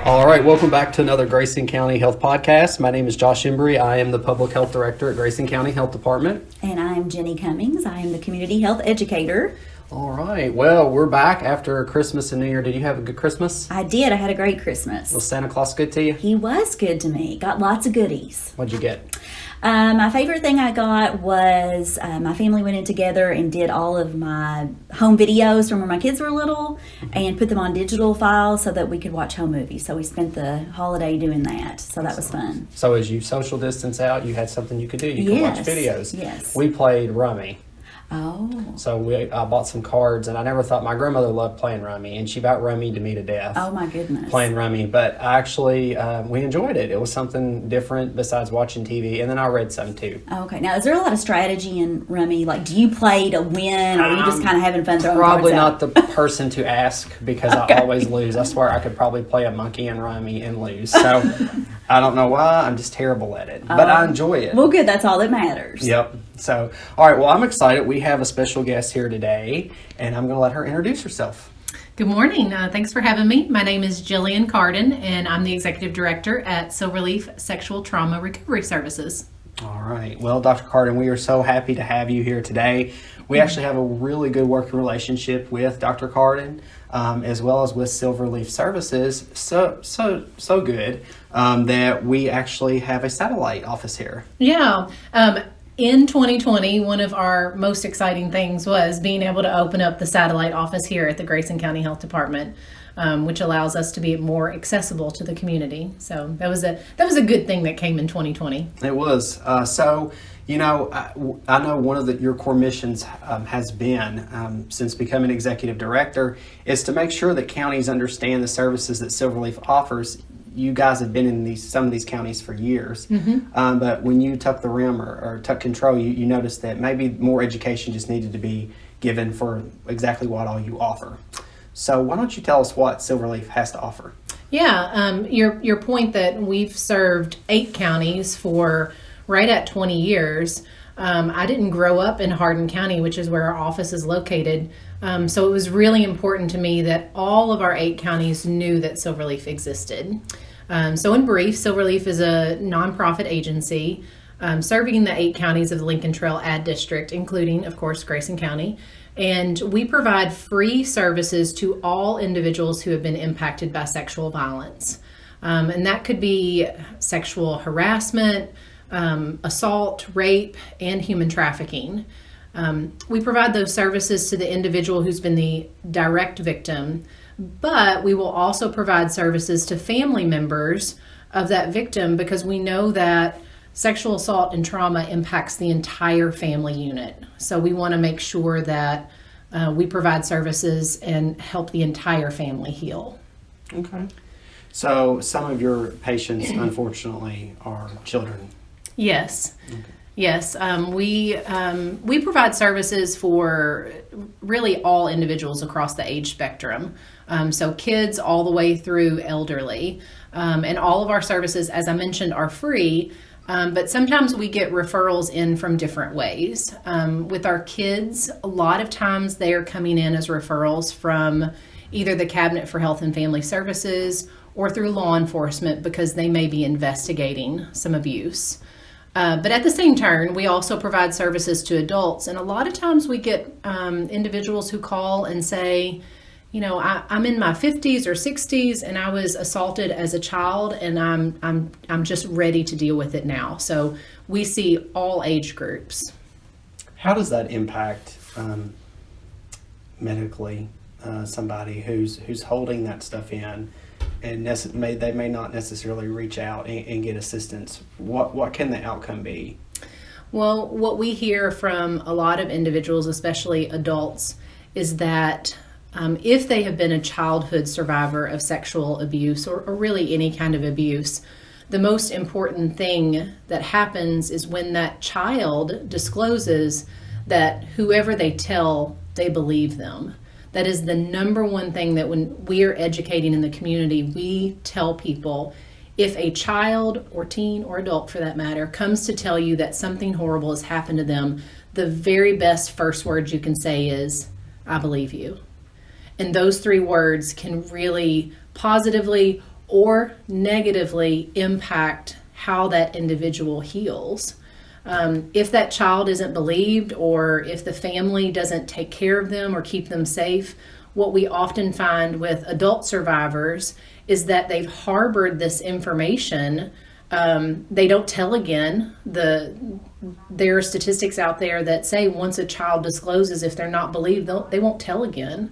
All right, welcome back to another Grayson County Health Podcast. My name is Josh Embry. I am the Public Health Director at Grayson County Health Department. And I'm Jenny Cummings. I am the Community Health Educator. All right, well, we're back after Christmas and New Year. Did you have a good Christmas? I did. I had a great Christmas. Was Santa Claus good to you? He was good to me. Got lots of goodies. What'd you get? My favorite thing I got was my family went in together and did all of my home videos from when my kids were little and put them on digital files so that we could watch home movies. So we spent the holiday doing that. So that was fun. So as you social distance out, you had something you could do. You could watch videos. Yes. We played Rummy. Oh. So I bought some cards, and I never thought, my grandmother loved playing Rummy, and she about rummied me to death. Oh my goodness. Playing Rummy, but actually we enjoyed it. It was something different besides watching TV, and then I read some too. Okay, now is there a lot of strategy in Rummy? Like, do you play to win, or are you just kind of having fun throwing Probably not cards the person to ask because I always lose. I swear I could probably play a monkey in Rummy and lose. So I don't know why. I'm just terrible at it, but I enjoy it. Well, good. That's all that matters. Yep. So, all right. Well, I'm excited. We have a special guest here today, and I'm going to let her introduce herself. Good morning. Thanks for having me. My name is Jillian Carden, and I'm the Executive Director at Silverleaf Sexual Trauma Recovery Services. All right. Well, Dr. Carden, we are so happy to have you here today. We actually have a really good working relationship with Dr. Carden, as well as with Silverleaf Services. So good that we actually have a satellite office here. Yeah. In 2020, one of our most exciting things was being able to open up the satellite office here at the Grayson County Health Department, which allows us to be more accessible to the community. So that was a good thing that came in 2020. It was. So, you know, I know one of your core missions has been, since becoming executive director, is to make sure that counties understand the services that Silverleaf offers. You guys have been in some of these counties for years, but when you took the rim or took control, you noticed that maybe more education just needed to be given for exactly what all you offer. So why don't you tell us what Silverleaf has to offer? Yeah, your point that we've served 8 counties for right at 20 years. I didn't grow up in Hardin County, which is where our office is located. So it was really important to me that all of our 8 counties knew that Silverleaf existed. So in brief, Silverleaf is a nonprofit agency serving the 8 counties of the Lincoln Trail Ad District, including, of course, Grayson County. And we provide free services to all individuals who have been impacted by sexual violence. And that could be sexual harassment, assault, rape, and human trafficking. We provide those services to the individual who's been the direct victim, but we will also provide services to family members of that victim because we know that sexual assault and trauma impacts the entire family unit. So we want to make sure that we provide services and help the entire family heal. Okay. So some of your patients, unfortunately, are children. Yes. Okay. Yes, we provide services for really all individuals across the age spectrum. So kids all the way through elderly. And all of our services, as I mentioned, are free. But sometimes we get referrals in from different ways. With our kids, a lot of times they are coming in as referrals from either the Cabinet for Health and Family Services or through law enforcement because they may be investigating some abuse. But at the same turn, we also provide services to adults. And a lot of times we get individuals who call and say, you know, I'm in my 50s or 60s and I was assaulted as a child and I'm just ready to deal with it now. So we see all age groups. How does that impact medically somebody who's holding that stuff in? And they may not necessarily reach out and get assistance. What can the outcome be? Well, what we hear from a lot of individuals, especially adults, is that if they have been a childhood survivor of sexual abuse or really any kind of abuse, the most important thing that happens is when that child discloses that whoever they tell, they believe them. That is the number one thing that when we are educating in the community, we tell people, if a child or teen or adult for that matter comes to tell you that something horrible has happened to them, the very best first words you can say is, I believe you. And those 3 words can really positively or negatively impact how that individual heals. If that child isn't believed, or if the family doesn't take care of them or keep them safe, what we often find with adult survivors is that they've harbored this information. They don't tell again. There are statistics out there that say once a child discloses, if they're not believed, they won't tell again.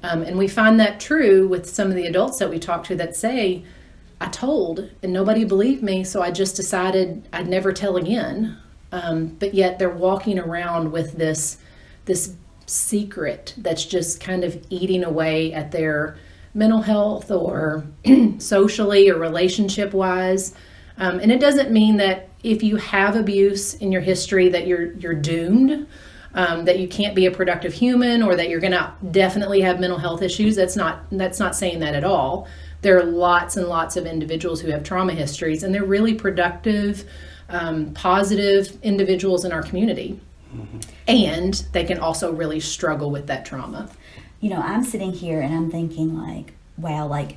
And we find that true with some of the adults that we talk to that say, I told and nobody believed me, so I just decided I'd never tell again. But yet they're walking around with this secret that's just kind of eating away at their mental health, or socially or relationship wise. And it doesn't mean that if you have abuse in your history that you're doomed, that you can't be a productive human, or that you're going to definitely have mental health issues. That's not saying that at all. There are lots and lots of individuals who have trauma histories, and they're really productive, positive individuals in our community. Mm-hmm. And they can also really struggle with that trauma. I'm sitting here and I'm thinking like, wow, like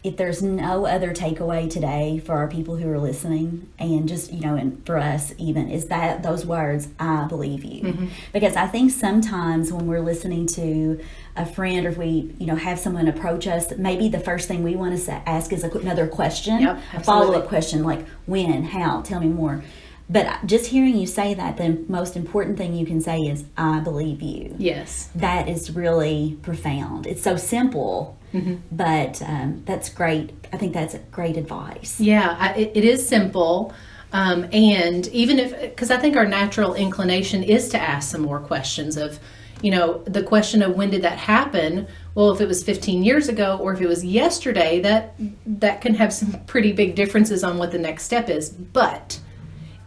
if there's no other takeaway today for our people who are listening, and just, and for us even, is that those words, I believe you. Mm-hmm. Because I think sometimes when we're listening to a friend, or if we, have someone approach us, maybe the first thing we want to ask is another question, yep, a follow-up question like when, how, tell me more. But just hearing you say that, the most important thing you can say is, I believe you. Yes. That is really profound. It's so simple, mm-hmm. but that's great. I think that's great advice. Yeah, it is simple. And even because I think our natural inclination is to ask some more questions of, the question of when did that happen? Well, if it was 15 years ago or if it was yesterday, that can have some pretty big differences on what the next step is. But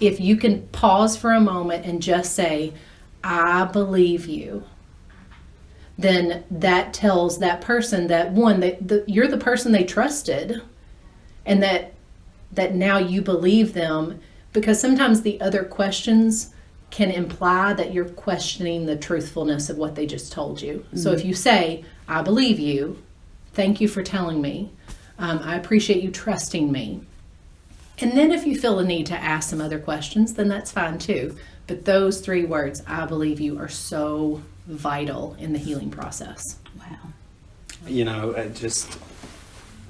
if you can pause for a moment and just say, I believe you, then that tells that person that, one, you're the person they trusted, and that now you believe them, because sometimes the other questions can imply that you're questioning the truthfulness of what they just told you. Mm-hmm. So if you say, I believe you, thank you for telling me, I appreciate you trusting me. And then if you feel the need to ask some other questions, then that's fine too. But those 3 words, I believe you, are so vital in the healing process. Wow. Just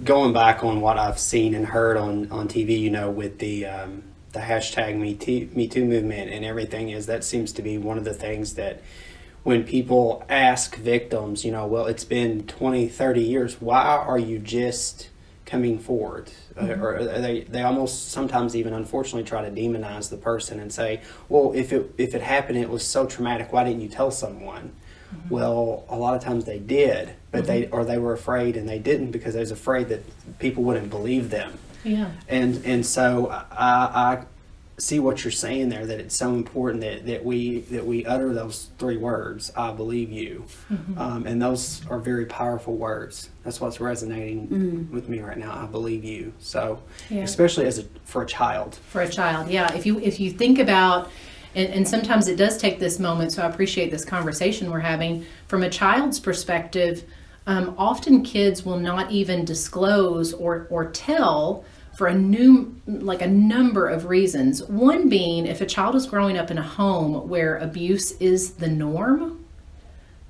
going back on what I've seen and heard on TV, with the hashtag Me Too movement and everything, is that seems to be one of the things that when people ask victims, well, it's been 20, 30 years, why are you just coming forward? Mm-hmm. Or they almost sometimes even unfortunately try to demonize the person and say, well, if it happened, it was so traumatic, why didn't you tell someone? Mm-hmm. Well, a lot of times they did, but mm-hmm. they were afraid and they didn't, because they was afraid that people wouldn't believe them. Yeah. And so I see what you're saying there, that it's so important that we utter those 3 words, I believe you. Mm-hmm. And those are very powerful words. That's what's resonating mm-hmm. with me right now. I believe you. So, yeah. Especially for a child. For a child, yeah. If you think about, and sometimes it does take this moment, so I appreciate this conversation we're having. From a child's perspective, often kids will not even disclose or tell for a number of reasons. One being, if a child is growing up in a home where abuse is the norm,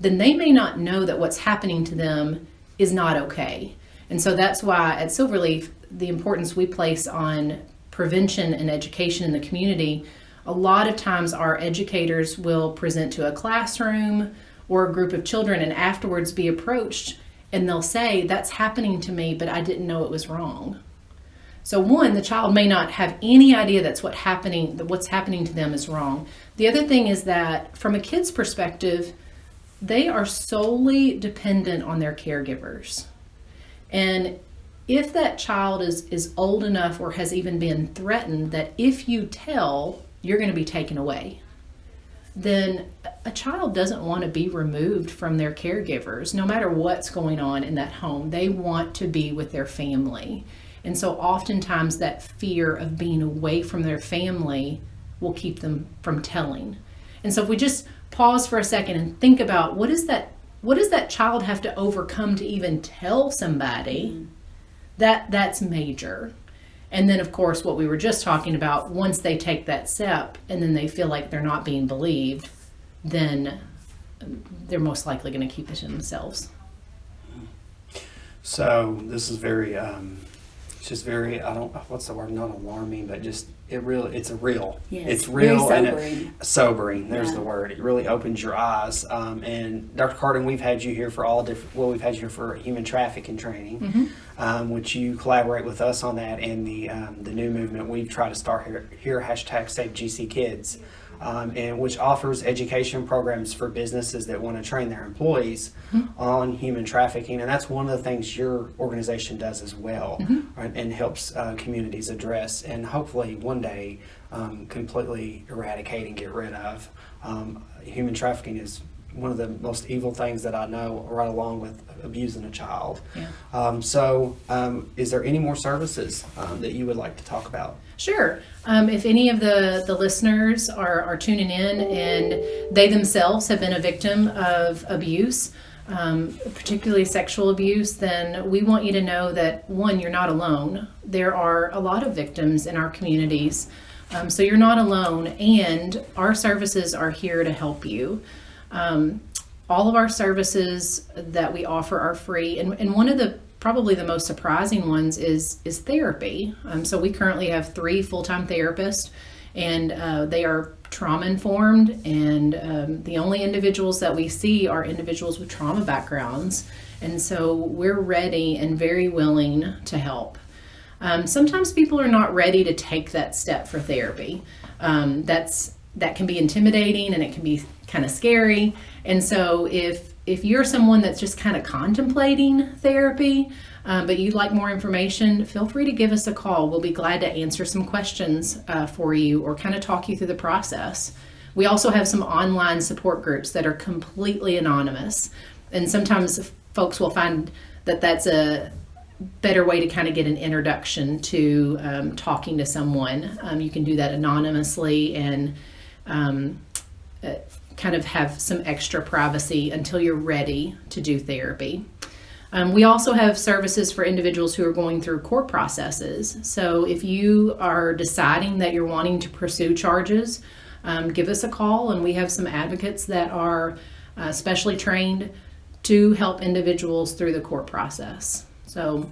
then they may not know that what's happening to them is not okay. And so that's why at Silverleaf, the importance we place on prevention and education in the community. A lot of times our educators will present to a classroom or a group of children and afterwards be approached, and they'll say, that's happening to me, but I didn't know it was wrong. So one, the child may not have any idea that what's happening to them is wrong. The other thing is that from a kid's perspective, they are solely dependent on their caregivers. And if that child is old enough or has even been threatened that if you tell, you're going to be taken away, then a child doesn't want to be removed from their caregivers. No matter what's going on in that home, they want to be with their family. And so oftentimes that fear of being away from their family will keep them from telling. And so if we just pause for a second and think about what does that child have to overcome to even tell somebody that's major. And then, of course, what we were just talking about, once they take that step and then they feel like they're not being believed, then they're most likely going to keep it to themselves. So this is very, it's just very, I don't, what's the word, not alarming, but just, it's real. Yes, it's real very and sobering. Sobering, there's Yeah. the word. It really opens your eyes. And Dr. Carden, we've had you here for we've had you here for human trafficking training, which you collaborate with us on that, and the new movement we've tried to start here hashtag Save GC Kids. And which offers education programs for businesses that want to train their employees on human trafficking, and that's one of the things your organization does as well, right, and helps communities address and hopefully one day completely eradicate and get rid of. Human trafficking is one of the most evil things that I know, right along with abusing a child. Yeah. So is there any more services that you would like to talk about? Sure. If any of the listeners are tuning in and they themselves have been a victim of abuse, particularly sexual abuse, then we want you to know that, one, you're not alone. There are a lot of victims in our communities, so you're not alone, and our services are here to help you. All of our services that we offer are free, and one of the probably the most surprising ones is therapy. So we currently have 3 full-time therapists, and they are trauma-informed, and the only individuals that we see are individuals with trauma backgrounds, and so we're ready and very willing to help. Sometimes people are not ready to take that step for therapy. That can be intimidating, and it can be kind of scary, and so if you're someone that's just kind of contemplating therapy, but you'd like more information, feel free to give us a call. We'll be glad to answer some questions for you or kind of talk you through the process. We also have some online support groups that are completely anonymous. And sometimes folks will find that that's a better way to kind of get an introduction to talking to someone. You can do that anonymously and kind of have some extra privacy until you're ready to do therapy. We also have services for individuals who are going through court processes. So if you are deciding that you're wanting to pursue charges, give us a call, and we have some advocates that are specially trained to help individuals through the court process. So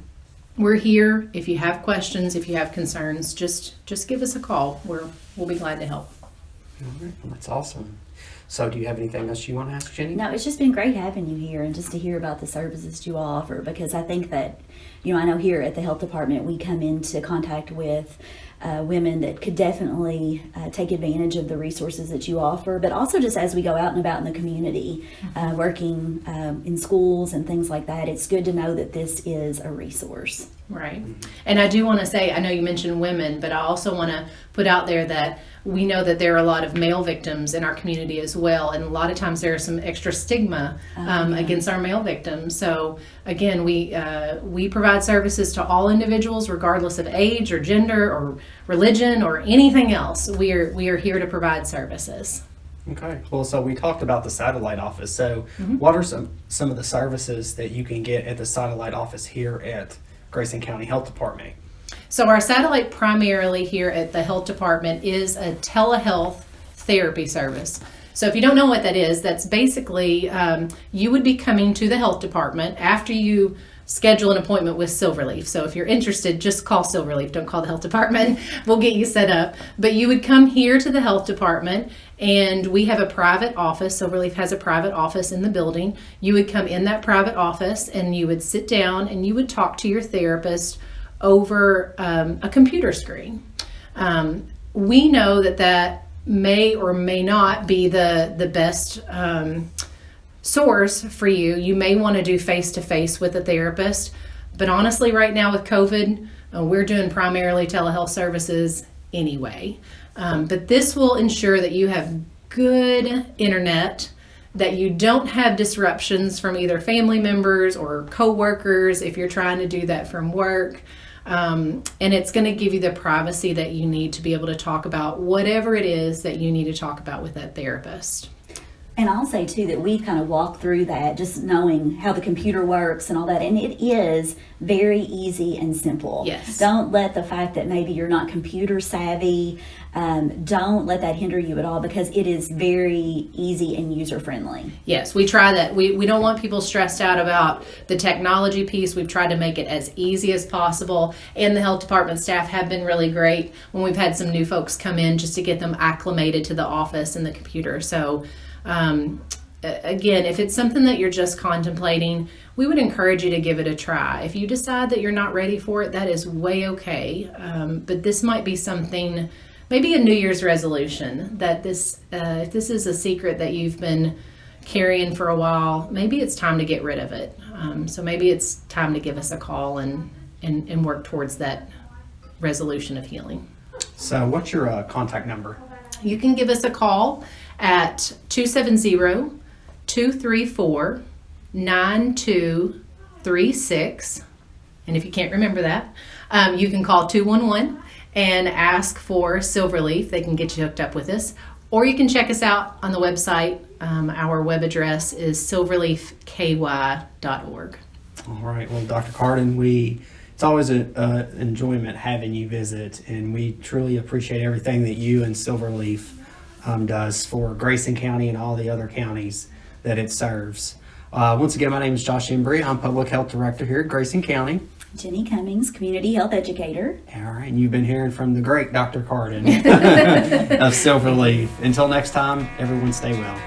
we're here. If you have questions, if you have concerns, just give us a call. We'll be glad to help. All right. Well, that's awesome. So do you have anything else you want to ask, Jenny? No, it's just been great having you here and just to hear about the services you all offer, because I think that, I know here at the health department we come into contact with women that could definitely take advantage of the resources that you offer, but also just as we go out and about in the community, working in schools and things like that, it's good to know that this is a resource. Right. And I do want to say, I know you mentioned women, but I also want to put out there that we know that there are a lot of male victims in our community as well. And a lot of times there's some extra stigma against our male victims. So again, we provide services to all individuals, regardless of age or gender or religion or anything else. We are here to provide services. Okay, well, so we talked about the satellite office. So what are some of the services that you can get at the satellite office here at Grayson County Health Department? So our satellite primarily here at the health department is a telehealth therapy service. So if you don't know what that is, that's basically you would be coming to the health department after you schedule an appointment with Silverleaf. So if you're interested, just call Silverleaf. Don't call the health department. We'll get you set up. But you would come here to the health department, and we have a private office. Silverleaf has a private office in the building. You would come in that private office, and you would sit down, and you would talk to your therapist over a computer screen. We know that may or may not be the best source for you. You may want to do face-to-face with a therapist, but honestly right now with COVID, we're doing primarily telehealth services anyway. But this will ensure that you have good internet, that you don't have disruptions from either family members or co-workers if you're trying to do that from work. And it's going to give you the privacy that you need to be able to talk about whatever it is that you need to talk about with that therapist. And I'll say too that we've kind of walked through that, just knowing how the computer works and all that, and it is very easy and simple. Yes. Don't let the fact that maybe you're not computer savvy, don't let that hinder you at all, because it is very easy and user friendly. Yes, we try that. We don't want people stressed out about the technology piece. We've tried to make it as easy as possible, and the health department staff have been really great when we've had some new folks come in just to get them acclimated to the office and the computer. So again, if it's something that you're just contemplating, we would encourage you to give it a try. If you decide that you're not ready for it, that is way okay. But this might be something, maybe a New Year's resolution, that this, if this is a secret that you've been carrying for a while, maybe it's time to get rid of it. So maybe it's time to give us a call and work towards that resolution of healing. So what's your contact number? You can give us a call at 270-234-9236. And if you can't remember that, you can call 211 and ask for Silverleaf. They can get you hooked up with us. Or you can check us out on the website. Our web address is silverleafky.org. All right. Well, Dr. Carden, it's always an enjoyment having you visit, and we truly appreciate everything that you and Silverleaf does for Grayson County and all the other counties that it serves. Once again, my name is Josh Embry. I'm Public Health Director here at Grayson County. Jenny Cummings, Community Health Educator. All right, and you've been hearing from the great Dr. Carden of Silverleaf. Until next time, everyone stay well.